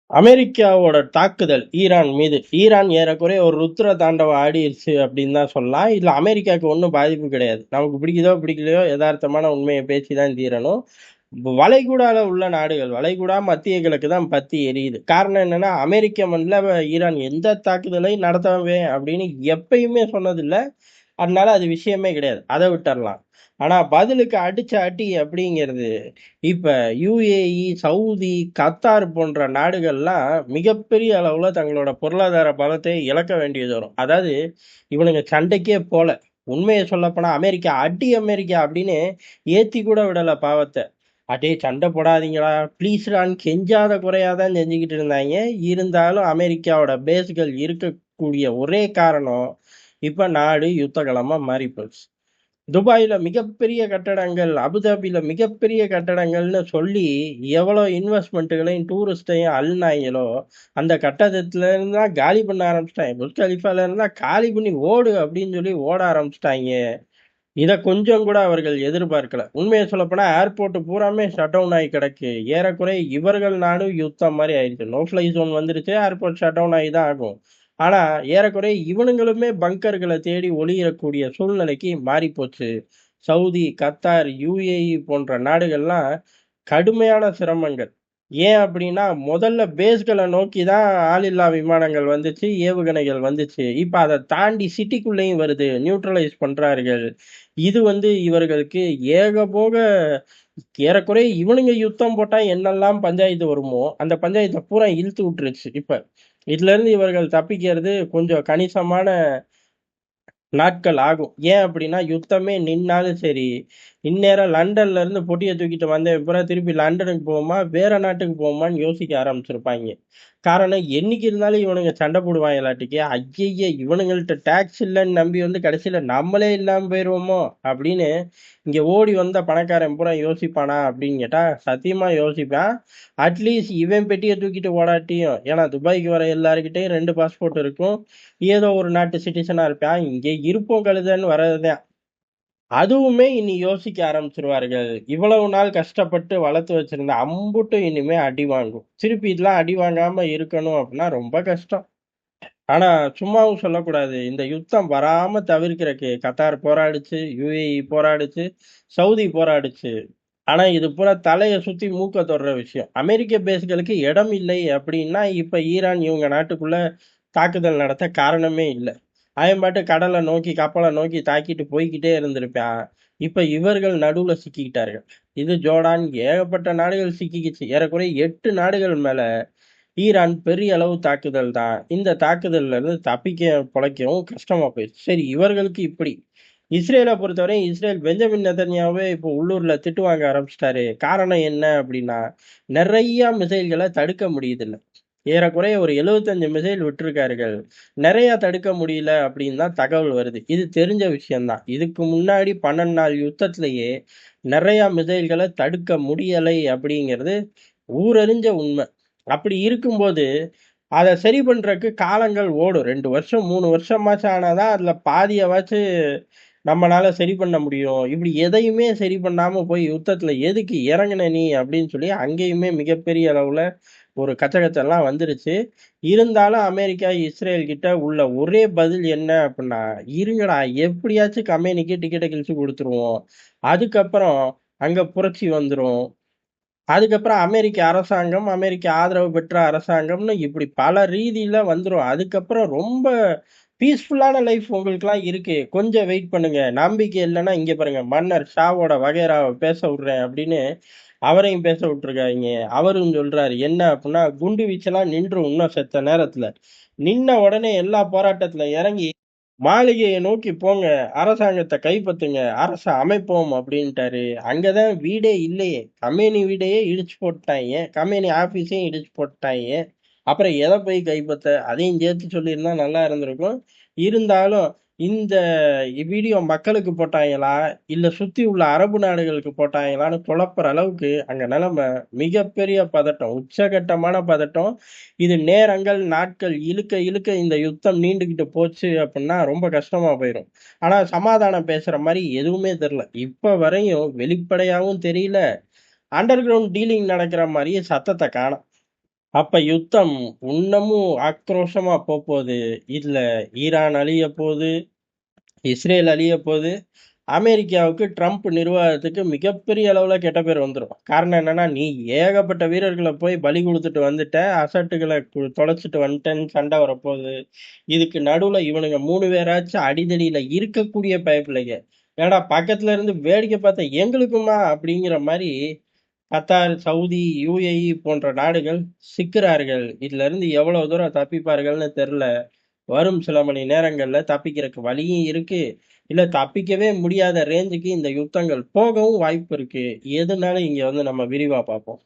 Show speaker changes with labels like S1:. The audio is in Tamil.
S1: அமெரிக்காவோட தாக்குதல் ஈரான் மீது. ஈரான் ஏறக்குறைய ஒரு ருத்ர தாண்டவம் ஆடிருச்சு அப்படின்னு தான் சொல்லலாம். இதுல அமெரிக்காவுக்கு ஒண்ணும் பாதிப்பு கிடையாது. நமக்கு பிடிக்குதோ பிடிக்கலையோ எதார்த்தமான உண்மைய பேசி தான் தீரணும். வளைகுடால உள்ள நாடுகள், வளைகுடா, மத்திய கிழக்கு தான் பத்தி எரியுது. காரணம் என்னன்னா, அமெரிக்க மண்ல ஈரான் எந்த தாக்குதலையும் நடத்துவேன் அப்படின்னு எப்பயுமே சொன்னதில்ல. அதனால அது விஷயமே கிடையாது. அத விட்டறலாம். ஆனா பதிலுக்கு அடிச்ச அடி அப்படிங்கிறது, இப்ப யுஏஇ, சவுதி, கத்தார் போன்ற நாடுகள்லாம் மிகப்பெரிய அளவுல தங்களோட பொருளாதார பலத்தை இழக்க வேண்டியது வரும். அதாவது இவனுங்க சண்டைக்கே போல. உண்மைய சொல்லப்போனா அமெரிக்கா, அடி அமெரிக்கா அப்படின்னு ஏத்தி கூட விடல பாவத்த. "அடேய் சண்டை போடாதீங்கடா, ப்ளீஸ்டான்னு" கெஞ்சாத குறையா தான் செஞ்சுக்கிட்டு இருந்தாய்ங்க. இருந்தாலும் அமெரிக்காவோட பேஸ்கள் இருக்கக்கூடிய ஒரே காரணம், இப்ப நாடு யுத்த களமா மாறிப் போச்சு. துபாயில மிகப்பெரிய கட்டடங்கள், அபுதாபில மிகப்பெரிய கட்டடங்கள்னு சொல்லி எவ்வளோ இன்வெஸ்ட்மென்ட்டுகளையும், டூரிஸ்ட்டையும் அள்ளுனாய்ங்களோ, அந்த கட்டடத்துல இருந்து தான் காலி பண்ண ஆரம்பிச்சுட்டாய்ங்க. புர்ஜ் கலிஃபால இருந்துலாம் காலி பண்ணி ஓடு அப்படின்னு சொல்லி ஓட ஆரம்பிச்சுட்டாய்ங்க. இத கொஞ்சம் கூட அவர்கள் எதிர்பார்க்கல. உண்மைய சொல்லப்போனா ஏர்போர்ட் பூராமே ஷட் டவுன் ஆகி கிடக்கு. ஏறக்குறைய இவர்கள் நாடும் யுத்தம் மாரி ஆயிடுச்சு. நோ ஃப்ளை ஜோன் வந்துருச்சு. ஏர்போர்ட் ஷட் டவுன் ஆகி தான் ஆகும். ஆனா, ஏறக்குறைய இவனுங்களுமே பங்கர்கள தேடி ஒளியக்கூடிய சூழ்நிலைக்கு மாறிப்போச்சு. சவுதி, கத்தார், யுஏஇ போன்ற நாடுகள்லாம் கடுமையான சிரமங்கள். ஏன் அப்படின்னா, முதல்ல பேஸ்கள நோக்கி தான் ஆளில்லா விமானங்கள் வந்துச்சு, ஏவுகணைகள் வந்துச்சு. இப்ப அத தாண்டி சிட்டிக்குள்ளேயும் வருது. நியூட்ரலைஸ் பண்றார்கள். இது இவர்களுக்கு ஏகபோக ஏறக்குறைய இவனுங்க யுத்தம் போட்டா என்னெல்லாம் பஞ்சாயத்து வருமோ, அந்த பஞ்சாயத்த பூரா இழுத்து விட்டுருச்சு இப்ப. இதுலருந்து இவர்கள் தப்பிக்கிறது கொஞ்சம் கணிசமான நாட்கள் ஆகும். ஏன் அப்படின்னா, யுத்தமே நின்னாலும் சரி, இந்நேரம் லண்டன்ல இருந்து பொட்டிய தூக்கிட்டு வந்தவன் பூரா திருப்பி லண்டனுக்கு போவோமா, வேற நாட்டுக்கு போவோமான்னு யோசிக்க ஆரம்பிச்சிருப்பாய்ங்க. காரணம், என்னைக்கு இருந்தாலும் இவனுங்க சண்டை போடுவாங்களாட்டுக்கு. ஐய்யய்ய! இவனுங்கள்ட்ட டாக்ஸ் இல்லன்னு நம்பி கடைசியில நம்மளே இல்லாம போயிருவோமோ! அப்படின்னு இங்க ஓடி வந்த பணக்காரன் பூரா யோசிப்பானா அப்படின்னு கேட்டா, சத்தியமா யோசிப்பான். அட்லீஸ்ட் இவன் பெட்டிய தூக்கிட்டு ஓடாட்டியும், ஏன்னா துபாய்க்கு வர எல்லார்கிட்டயும் 2 பாஸ்போர்ட் இருக்கும். ஏதோ ஒரு நாட்டு சிட்டிசனா இருப்பான். இங்கே இருப்போம் கழுதைன்னு வர்றதுதான். அதுவுமே இனி யோசிக்க ஆரம்பிச்சுருவார்கள். இவ்வளவு நாள் கஷ்டப்பட்டு வளர்த்து வச்சிருந்த அம்புட்டும் இனிமே அடி வாங்கும். திருப்பி இதெல்லாம் அடி வாங்காம இருக்கணும் அப்படின்னா ரொம்ப கஷ்டம். ஆனா சும்மாவும் சொல்லக்கூடாது. இந்த யுத்தம் வராம தவிர்க்கிறக்கு கத்தார் போராடுச்சு, யுஏஇ போராடுச்சு, சவுதி போராடுச்சு. ஆனா இது பூரா தலைய சுத்தி மூக்க தொடுற விஷயம். அமெரிக்க பேஸ்களுக்கு இடம் இல்லை அப்படின்னா, இப்ப ஈரான் இவங்க நாட்டுக்குள்ள தாக்குதல் நடத்த காரணமே இல்ல. அவன் பாட்டுக்கு கடல நோக்கி, கப்பல நோக்கி தாக்கிட்டு போய்க்கிட்டே இருந்திருப்பான். இப்ப இவர்கள் நடுவுல சிக்கிக்கிட்டார்கள். இது ஜோர்டான் ஏகப்பட்ட நாடுகள் சிக்கிக்கிச்சு. ஏறக்குறைய 8 நாடுகள் மேல ஈரான் பெரிய அளவு தாக்குதல் தான். இந்த தாக்குதல்ல இருந்து தப்பிக்க பொழைக்கவும் கஷ்டமா போயிருச்சு. சரி, இவர்களுக்கு இப்படி. இஸ்ரேல பொறுத்தவரை இஸ்ரேல் பெஞ்சமின் நெதன்யாவே இப்போ உள்ளூர்ல திட்டு வாங்க ஆரம்பிச்சுட்டாரு. காரணம் என்ன அப்படின்னா, நெறைய மிசைல்கள தடுக்க முடியுதில்ல. ஏறக்குறைய ஒரு 75 மிசைல் விட்டிருக்கார்கள். நெறைய தடுக்க முடியல அப்படின்னு தான் தகவல் வருது. இது தெரிஞ்ச விஷயம் தான். இதுக்கு முன்னாடி 12 நாள் யுத்தத்திலேயே நெறைய மிசைல்கள தடுக்க முடியலை அப்படிங்கிறது ஊரறிஞ்ச உண்மை. அப்படி இருக்கும்போது, அத சரி பண்றதுக்கு காலங்கள் ஓடும். 2 வருஷம், 3 வருஷமாச்சும் ஆனா தான் அதுல பாதியவாச்சு நம்மனால சரி பண்ண முடியும். இப்படி எதையுமே சரி பண்ணாம போய் யுத்தத்துல எதுக்கு இறங்குன நீ? அப்படின்னு சொல்லி அங்கேயுமே மிகப்பெரிய அளவுல ஒரு கச்சகச்சல்லாம் வந்துருச்சு. இருந்தாலும் அமெரிக்கா, இஸ்ரேல் கிட்ட உள்ள ஒரே பதில் என்ன அப்படின்னா, இருங்கடா எப்படியாச்சும் கம்பெனிக்கு டிக்கெட்ட கிழிச்சு குடுத்துருவோம். அதுக்கப்புறம் அங்க புரட்சி வந்துரும். அதுக்கப்புறம் அமெரிக்க அரசாங்கம், அமெரிக்க ஆதரவு பெற்ற அரசாங்கம்னு இப்படி பல ரீதியில வந்துரும். அதுக்கப்புறம் ரொம்ப பீஸ்ஃபுல்லான லைஃப் உங்களுக்கெல்லாம் இருக்கு. கொஞ்சம் வெயிட் பண்ணுங்க. நம்பிக்கை இல்லன்னா இங்க பாருங்க, மன்னர் ஷாவோட வகையறாவ பேச விடுறேன் அப்படின்னு அவரையும் பேச விட்டுருக்காய்ங்க. அவரும் சொல்றாரு. என்ன அப்புட்ன்னா, குண்டு வீச்செல்லாம் நின்றும் இன்னும் செத்த நேரத்துல. நின்ன உடனே எல்லா போராட்டத்துல இறங்கி மாளிகைய நோக்கி போங்க. அரசாங்கத்த கைப்பற்றுங்க. அரச அமைப்போம் அப்டின்ட்டாரு. அங்க தான் வீடே இல்லையே! கம்பெனி வீடையே இடிச்சு போட்டுட்டாய்ங்க. கம்பெனி ஆஃபீஸையும் இடிச்சு போட்டுட்டாய்ங்க. அப்புறம் எத போய் கைப்பத்த? அதையும் சேர்த்து சொல்லியிருந்தா நல்லா இருந்திருக்கும். இருந்தாலும் இந்த வீடியோ மக்களுக்கு போட்டாய்ங்களா? இல்ல சுத்தி உள்ள அரபு நாடுகளுக்கு போட்டாய்ங்களான்னு குழப்புற அளவுக்கு அங்க நிலைமை மிகப்பெரிய பதட்டம். உச்சகட்டமான பதட்டம். இது நேரங்கள், நாட்கள் இழுக்க இழுக்க இந்த யுத்தம் நீண்டுகிட்டு போச்சு அப்டின்னா ரொம்ப கஷ்டமா போயிரும். ஆனா சமாதானம் பேசுற மாரி எதுவுமே தெர்ல. இப்ப வரையும் வெளிப்படையாவும் தெரியல. அண்டர் கிரவுண்ட் டீலிங் நடக்கிற மாரியே சத்தத்த காணோம். அப்ப யுத்தம் இன்னமும் ஆக்ரோஷமா போப்போது. இல்ல ஈரான் அழியப் போது, இஸ்ரேல் அழியப் போது. அமெரிக்காவுக்கு ட்ரம்ப் நிர்வாகத்துக்கு மிகப்பெரிய அளவுல கெட்ட பேர் வந்துரும். காரணம் என்னன்னா, நீ ஏகப்பட்ட வீரர்கள போய் பலி குடுத்துட்டு வந்துட்ட. அசட்டுகள தொலைச்சுட்டு வந்துட்டேன்னு சண்டை வரப்போகுது. இதுக்கு நடுவுல இவனுங்க 3 பேராச்சும் அடிதடியில இருக்கக்கூடிய பயப்பிள்ளைங்க. ஏன்டா பக்கத்துல இருந்து வேடிக்கை பார்த்த எங்களுக்குமா? அப்படிங்கிற மாரி கத்தார், சவுதி, யுஏஇ போன்ற நாடுகள் சிக்குறார்கள். இதுல இருந்து எவ்வளவு தூரம் தப்பிப்பார்கள்னு தெரியல. வரும் சில மணி நேரங்கள்ல தப்பிக்கிறதுக்கு வழியும் இருக்கு. இல்ல தப்பிக்கவே முடியாத ரேஞ்சுக்கு இந்த யுத்தங்கள் போகவும் வாய்ப்பு இருக்கு. எதுனாலும் இங்க வந்து நம்ம விரிவா பார்ப்போம்.